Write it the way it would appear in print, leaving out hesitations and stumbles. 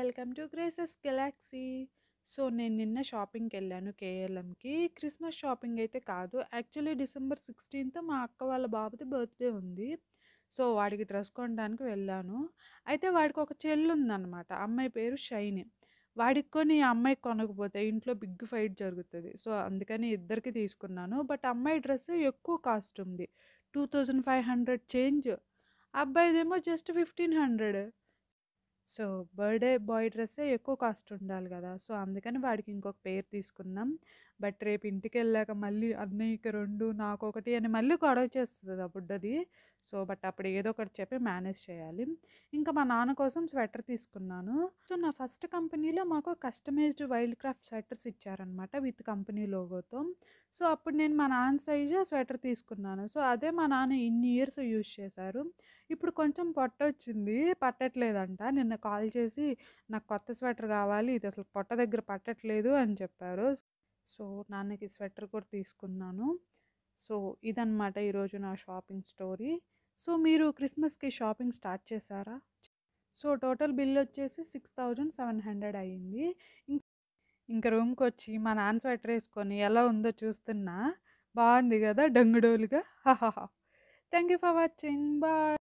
Welcome to graces Galaxy. So, నేను నిన్న షాపింగ్‌కెళ్ళాను కేఎల్ఎంకి. Christmas shopping అయితే కాదు. యాక్చువల్లీ డిసెంబర్ 16థ్ మా అక్క వాళ్ళ బాబుది బర్త్‌డే ఉంది. సో, వాడికి డ్రెస్ కొనడానికి వెళ్ళాను. అయితే వాడికి ఒక చెల్లుందనమాట. అమ్మాయి పేరు షైని. వాడికి కొని ఆ అమ్మాయికి కొనకపోతే ఇంట్లో బిగ్ ఫైట్ జరుగుతది. సో, అందుకని ఇద్దరికీ తీసుకున్నాను. బట్ అమ్మాయి డ్రెస్ ఎక్కువ కాస్ట్ ఉంది. 2500 చేంజ్. అబ్బాయిదేమో జస్ట్ 1500. సో, బర్త్‌డే బాయ్ డ్రెస్సే ఎక్కువ కాస్ట్ ఉండాలి గదా! సో, అందుకని వాడికి ఇంకొక పెయిర్ తీసుకున్నాం. బట్ రేపు ఇంటికెళ్ళాక మళ్ళీ అన్నయ్యకి 2 నాకొకటి అని మళ్ళీ గొడవ చేస్తది ఆ బుడ్డది. సో, బట్ అప్పుడు ఏదో ఒకటి చెప్పి మేనేజ్ చేయాలి. ఇంకా మా నాన్న కోసం స్వెటర్ తీసుకున్నాను. సో, నా ఫస్ట్ కంపెనీలో మాకు కస్టమైజ్డ్ వైల్డ్ క్రాఫ్ట్ స్వెటర్స్ ఇచ్చారనమాట విత్ కంపెనీ లోగోతో. సో, అప్పుడు నేను మా నాన్న సైజు స్వెటర్ తీసుకున్నాను. సో, అదే మా నాన్న ఇన్ని ఇయర్స్ యూజ్ చేశారు. ఇప్పుడు కొంచెం పొట్టొచ్చింది. పట్టట్లేదంట. నిన్న కాల్ చేసి నాకు కొత్త స్వెటర్ కావాలి. ఇది అసలు పొట్ట దగ్గర పట్టట్లేదు అని చెప్పారు. సో, నాన్నకి స్వెటర్ కూడా తీసుకున్నాను. సో, ఇదనమాట ఈరోజు నా షాపింగ్ స్టోరీ. సో, మీరు క్రిస్మస్‌కి షాపింగ్ స్టార్ట్ చేశారా? సో, టోటల్ బిల్ వచ్చేసి 6700 అయింది. ఇం ఇంక రూమ్‌కొచ్చి మా నాన్న స్వెటర్ ఏసుకొని ఎలా ఉందో చూస్తున్నా. బావుంది గదా! డంగుడోలుగా. Thank you for watching. Bye.